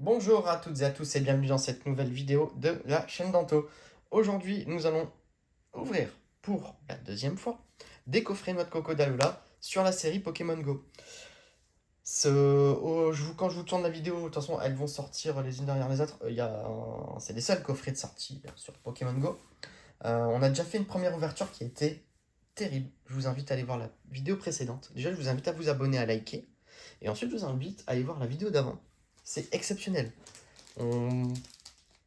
Bonjour à toutes et à tous et bienvenue dans cette nouvelle vidéo de la chaîne Danto. Aujourd'hui, nous allons ouvrir pour la deuxième fois des coffrets noix de coco d'Alola sur la série Pokémon Go. Quand je vous tourne la vidéo, de toute façon, elles vont sortir les unes derrière les autres. C'est les seuls coffrets de sortie sur Pokémon Go. On a déjà fait une première ouverture qui a été terrible. Je vous invite à aller voir la vidéo précédente. Déjà, je vous invite à vous abonner, à liker. Et ensuite, je vous invite à aller voir la vidéo d'avant. C'est exceptionnel. On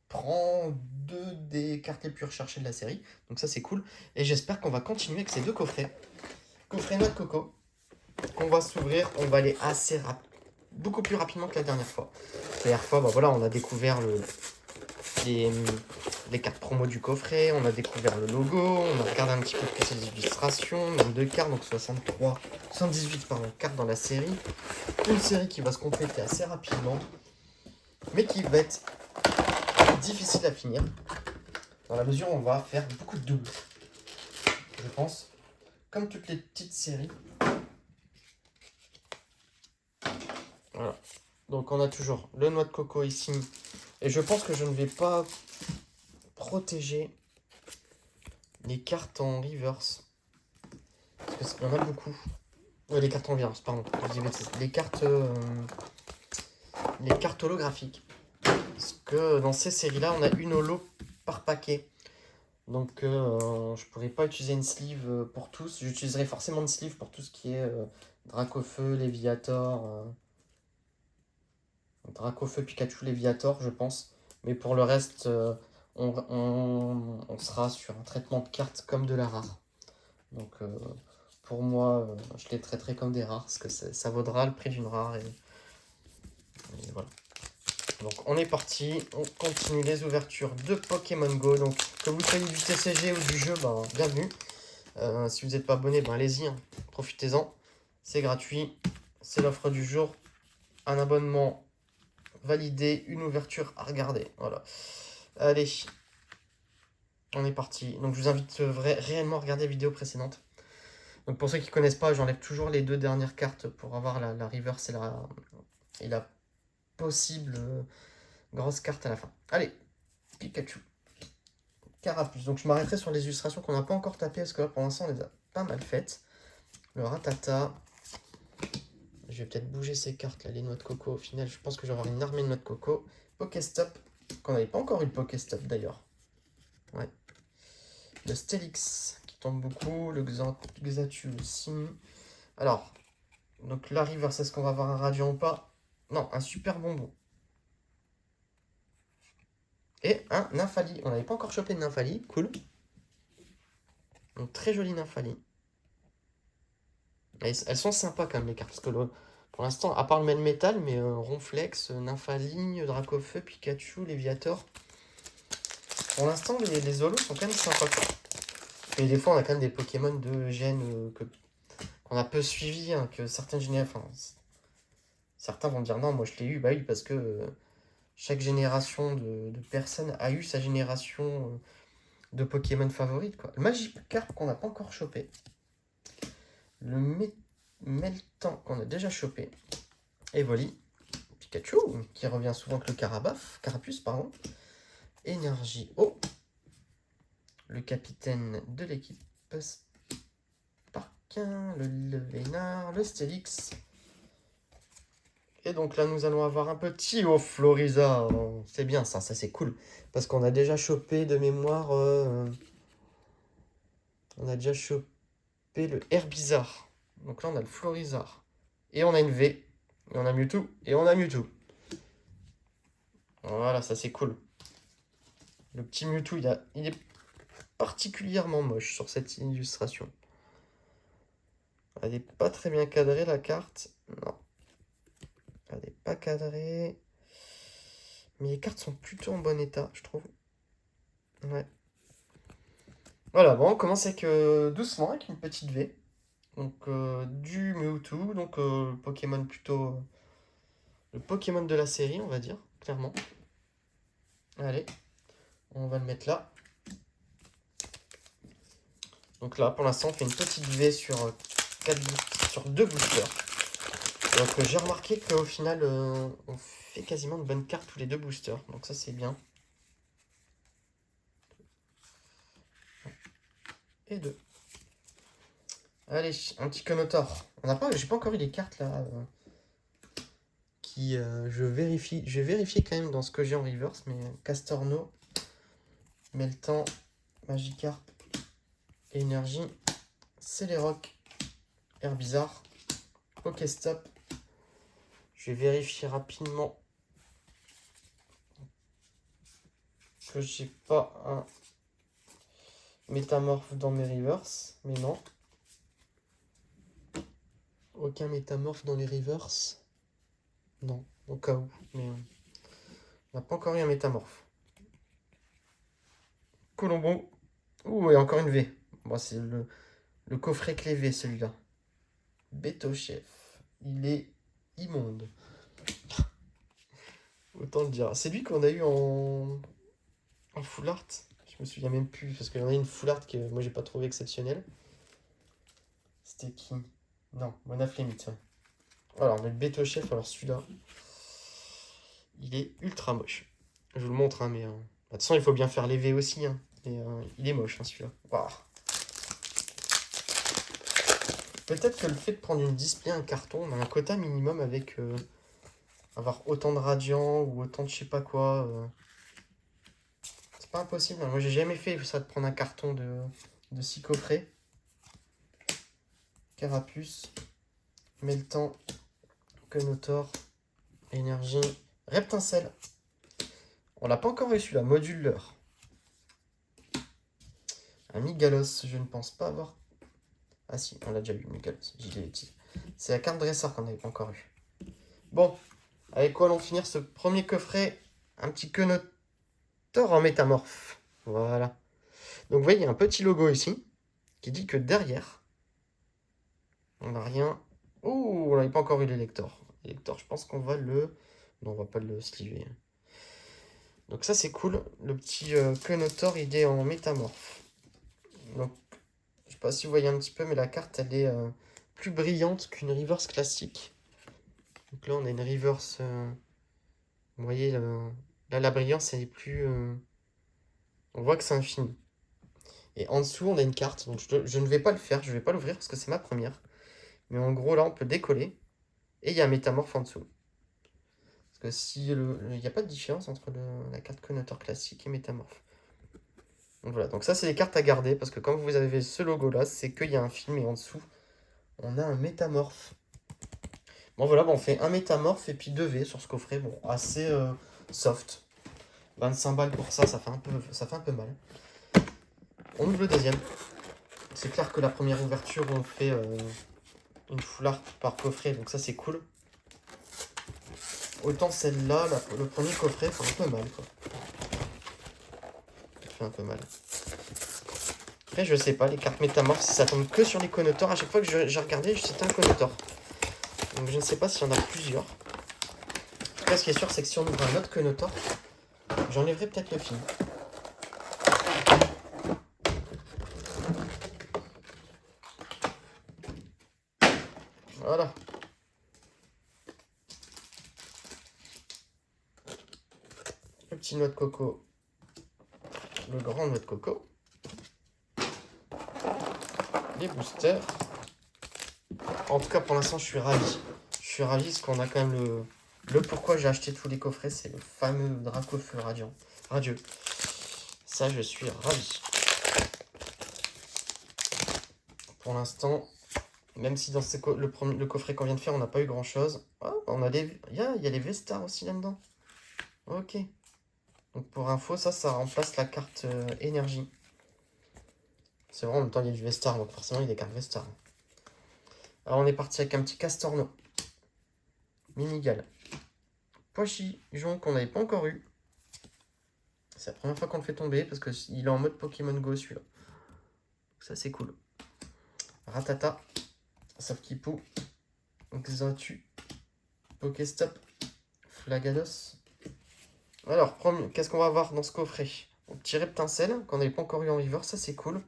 prend deux des cartes les plus recherchées de la série. Donc ça, c'est cool. Et j'espère qu'on va continuer avec ces deux coffrets. Coffret noix de coco. Qu'on va s'ouvrir. On va aller beaucoup plus rapidement que la dernière fois. La dernière fois, voilà, on a découvert les cartes promo du coffret. On a découvert le logo. On a regardé un petit peu plus les illustrations. Nombre de cartes, donc 78 cartes dans la série. Une série qui va se compléter assez rapidement. Mais qui va être difficile à finir, dans la mesure où on va faire beaucoup de doubles. Je pense, comme toutes les petites séries. Voilà. Donc on a toujours le noix de coco ici. Et je pense que je ne vais pas protéger les cartes en reverse. Parce qu'il y en a beaucoup. Les cartes en reverse, pardon. Je dis bêtise. Les cartes holographiques. Parce que dans ces séries-là, on a une holo par paquet. Donc je pourrais pas utiliser une sleeve pour tous. J'utiliserai forcément une sleeve pour tout ce qui est Dracofeu, Léviator. Dracofeu, Pikachu, Léviator, je pense. Mais pour le reste, on sera sur un traitement de cartes comme de la rare. Donc pour moi, je les traiterai comme des rares. Parce que ça vaudra le prix d'une rare. Et voilà. Donc on est parti, on continue les ouvertures de Pokémon Go. Donc que vous soyez du TCG ou du jeu, bienvenue. Si vous n'êtes pas abonné, allez-y, hein. Profitez-en. C'est gratuit, c'est l'offre du jour. Un abonnement validé, une ouverture à regarder. Voilà. Allez, on est parti. Donc je vous invite réellement à regarder les vidéos précédentes. Donc pour ceux qui ne connaissent pas, j'enlève toujours les deux dernières cartes pour avoir la reverse et la possible grosse carte à la fin. Allez, Pikachu. Carapuce. Donc je m'arrêterai sur les illustrations qu'on n'a pas encore tapées parce que là pour l'instant on les a pas mal faites. Le Rattata. Je vais peut-être bouger ces cartes là, les noix de coco. Au final, je pense que je vais avoir une armée de noix de coco. Pokéstop, qu'on n'avait pas encore eu le Pokéstop d'ailleurs. Ouais. Le Stélix qui tombe beaucoup. Le Xatu aussi. Alors, donc la Reverse, est-ce qu'on va avoir un Radiant ou pas? Non, un super bonbon. Et un Nymphali. On n'avait pas encore chopé de Nymphali. Cool. Donc très jolie Nymphali. Elles sont sympas quand même les cartes. Parce que pour l'instant, à part le Melmetal, mais Ronflex, Nymphali, Dracofeu, Pikachu, Léviator. Pour l'instant, les holos sont quand même sympas. Et des fois, on a quand même des Pokémon de gènes qu'on a peu suivis, hein, que certaines générations. Enfin, certains vont dire non, moi je l'ai eu. Bah oui, parce que chaque génération de personnes a eu sa génération de Pokémon favorite, quoi. Le Magikarp qu'on n'a pas encore chopé. Le Meltan qu'on a déjà chopé. Evoli. Pikachu, qui revient souvent avec le Carapuce, pardon. Énergie eau. Le capitaine de l'équipe Sparkin, le Vénard, le Stélix. Et donc là, nous allons avoir un petit Floriza. C'est bien ça c'est cool. Parce qu'on a déjà chopé de mémoire... on a déjà chopé le Herbizarre. Donc là, on a le Florizard. Et on a une V. Et on a Mewtwo. Et on a Mewtwo. Voilà, ça c'est cool. Le petit Mewtwo, il est particulièrement moche sur cette illustration. Elle n'est pas très bien cadrée, la carte. Non. Elle n'est pas cadrée. Mais les cartes sont plutôt en bon état, je trouve. Ouais. Voilà, bon, on commence avec doucement, avec une petite V. Donc, du Mewtwo. Donc, Pokémon plutôt... le Pokémon de la série, on va dire, clairement. Allez, on va le mettre là. Donc là, pour l'instant, on fait une petite V sur, sur 2 boosters. Donc j'ai remarqué qu'au final, on fait quasiment de bonnes cartes tous les deux boosters. Donc ça c'est bien. Et deux. Allez, un petit Conotor. J'ai pas encore eu les cartes là. Je vérifie. Je vais vérifier quand même dans ce que j'ai en reverse. Mais Castorno, Meltan, Magikarp, Énergie, Celeroc, Herbizarre, Pokéstop. Je vais vérifier rapidement que j'ai pas un métamorphe dans mes reverse. Mais non. Aucun métamorphe dans les reverse. Non, au cas où. Mais on n'a pas encore eu un métamorphe. Colombo. Ouh, et encore une V. Bon, c'est le coffret clé V, celui-là. Beto Chef. Il est immonde. Autant le dire. C'est lui qu'on a eu en full art. Je me souviens même plus. Parce qu'il y en a une full art que moi j'ai pas trouvé exceptionnelle. C'était qui? Non, Mona Flemite. Ouais. Alors, on met le Beto Chef. Alors celui-là, il est ultra moche. Je vous le montre, hein, mais... de toute façon, il faut bien faire les V aussi. Hein. Et il est moche, hein, celui-là. Waouh. Peut-être que le fait de prendre une display, un carton, on a un quota minimum avec avoir autant de radiants ou autant de je sais pas quoi. C'est pas impossible. Hein. Moi, j'ai jamais fait ça de prendre un carton de 6 coffrets. Carapuce, Meltan, Conotor, Énergie, Reptincelle. On l'a pas encore eu celui-là, Moduleur. Un Migalos, je ne pense pas avoir. Ah si, on l'a déjà eu, Migalos. C'est la carte dresseur qu'on n'avait pas encore eu. Bon, avec quoi allons finir ce premier coffret? Un petit Conotor en métamorphe. Voilà. Donc vous voyez, il y a un petit logo ici qui dit que derrière, on n'a rien. Oh, on n'avait pas encore eu l'élector. L'élector, je pense qu'on va le... Non, on va pas le sliver. Donc ça, c'est cool. Le petit Conotor, il est en métamorphe. Donc, je sais pas si vous voyez un petit peu, mais la carte, elle est plus brillante qu'une reverse classique. Donc là, on a une reverse... vous voyez, là, la brillance, elle est plus... on voit que c'est infini. Et en dessous, on a une carte. Donc je ne vais pas le faire, je ne vais pas l'ouvrir parce que c'est ma première. Mais en gros, là, on peut décoller. Et il y a un métamorphe en dessous. Parce que si il n'y a pas de différence entre la carte Conotor classique et métamorphe. Donc voilà, donc ça, c'est les cartes à garder. Parce que quand vous avez ce logo-là, c'est qu'il y a un film. Et en dessous, on a un métamorphe. Bon, voilà, bon, on fait un métamorphe et puis 2 V sur ce coffret. Bon, assez soft. 25 balles pour ça, ça fait un peu mal. On ouvre le deuxième. C'est clair que la première ouverture, on fait une full art par coffret, donc ça c'est cool. Autant celle-là, le premier coffret, fait un peu mal, quoi. Ça fait un peu mal. Après, je sais pas, les cartes métamorphes, si ça tombe que sur les Conotors. À chaque fois que j'ai regardé, c'était un Conotor. Donc je ne sais pas s'il y en a plusieurs. En tout cas, ce qui est sûr, c'est que si on ouvre un autre Conotor, j'enlèverai peut-être le film. Voilà. Le petit noix de coco. Le grand noix de coco. Les boosters. En tout cas, pour l'instant, je suis ravi. Je suis ravi parce qu'on a quand même le pourquoi j'ai acheté tous les coffrets. C'est le fameux Dracofeu radieux. Ça, je suis ravi. Pour l'instant, même si dans le coffret qu'on vient de faire, on n'a pas eu grand-chose. Oh, il y a les V-Stars aussi là-dedans. Ok. Donc pour info, ça remplace la carte énergie. C'est vrai, en même temps, il y a du V-Star, donc forcément, il y a des cartes V-Star. Alors, on est parti avec un petit Castorno. Minigal. Poichijon qu'on n'avait pas encore eu. C'est la première fois qu'on le fait tomber parce qu'il est en mode Pokémon Go celui-là. Ça, c'est cool. Ratata. Safkipou. Xatu. Pokéstop. Flagados. Alors, qu'est-ce qu'on va avoir dans ce coffret? Un petit Reptincelle qu'on n'avait pas encore eu en river. Ça, c'est cool.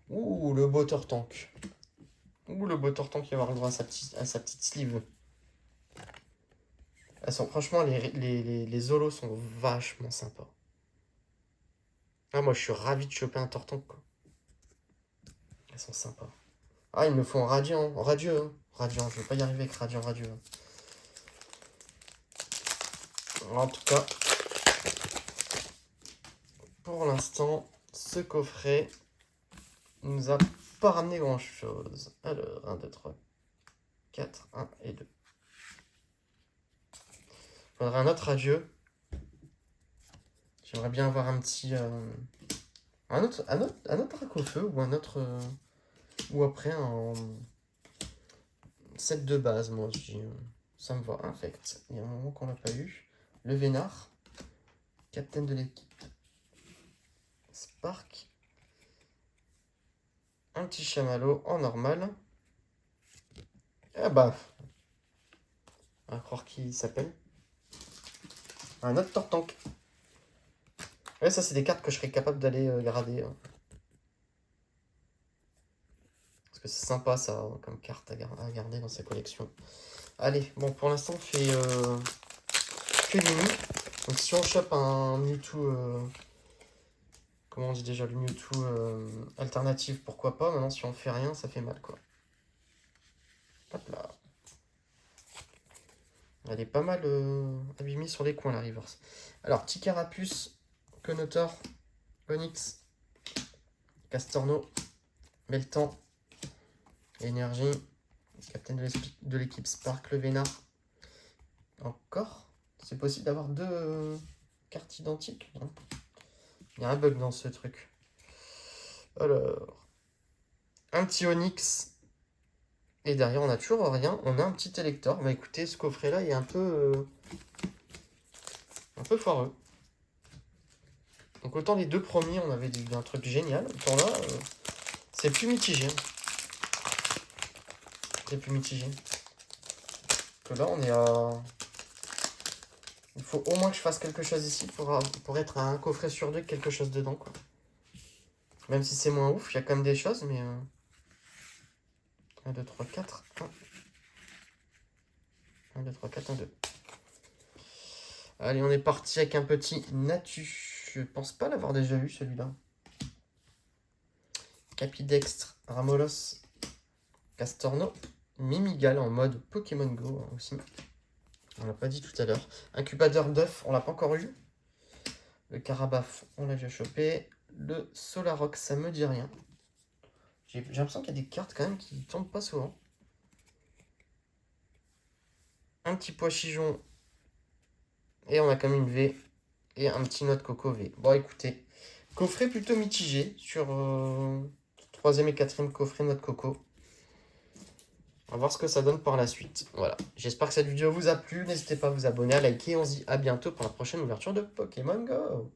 Ouh, le Butter Tank. Ouh, le beau torton qui va avoir le droit à sa petite sleeve. Franchement, les holos sont vachement sympas. Ah, moi, je suis ravi de choper un torton, quoi. Elles sont sympas. Ah, ils me font radiant, radieux, hein. Radiant, je vais pas y arriver avec radiant, radieux. En tout cas, pour l'instant, ce coffret nous a pas ramené grand chose. Alors, 1, 2, 3, 4, 1 et 2. Il faudrait un autre adieu. J'aimerais bien avoir un petit. Un autre arc au feu ou un autre. Ou après un set de base, moi je dis. Ça me va. Infect. Il y a un moment qu'on l'a pas eu. Le Vénard. Capitaine de l'équipe. Spark. Un petit chamallow en normal. Ah bah. On va croire qui s'appelle. Un autre Tortank. Ouais, ça c'est des cartes que je serais capable d'aller grader. Parce que c'est sympa ça, comme carte à garder dans sa collection. Allez, bon pour l'instant on fait que Mimi. Donc si on chope un Mewtwo... comment on dit déjà le Mewtwo alternative, pourquoi pas. Maintenant si on fait rien, ça fait mal quoi. Hop là. Elle est pas mal abîmée sur les coins la reverse. Alors, petit Carapuce, Conotor, Onyx, Castorno, Meltan, Énergie, Capitaine de l'équipe Spark, le Vénard. Encore. C'est possible d'avoir deux cartes identiques, non? Il y a un bug dans ce truc. Alors, un petit Onyx. Et derrière, on a toujours rien. On a un petit élector. Bah écoutez, ce coffret-là est un peu foireux. Donc autant les deux premiers, on avait un truc génial. Autant là, c'est plus mitigé. C'est plus mitigé. Que là, on est à... Il faut au moins que je fasse quelque chose ici pour être à un coffret sur deux, quelque chose dedans, quoi. Même si c'est moins ouf, il y a quand même des choses, mais... 1, 2, 3, 4. 1, 2, 3, 4, 1, 2. Allez, on est parti avec un petit Natu. Je pense pas l'avoir déjà vu, celui-là. Capidextre, Ramolos, Castorno, Mimigal en mode Pokémon Go aussi. On l'a pas dit tout à l'heure. Incubateur d'œuf, on l'a pas encore eu. Le Carabaf, on l'a déjà chopé. Le Solarox, ça me dit rien. J'ai l'impression qu'il y a des cartes quand même qui tombent pas souvent. Un petit Pois-Chigeon. Et on a quand même une V. Et un petit Noix de Coco V. Bon, écoutez. Coffret plutôt mitigé sur 3e et 4e coffret Noix de Coco. On va voir ce que ça donne par la suite. Voilà. J'espère que cette vidéo vous a plu. N'hésitez pas à vous abonner, à liker. On se dit à bientôt pour la prochaine ouverture de Pokémon Go.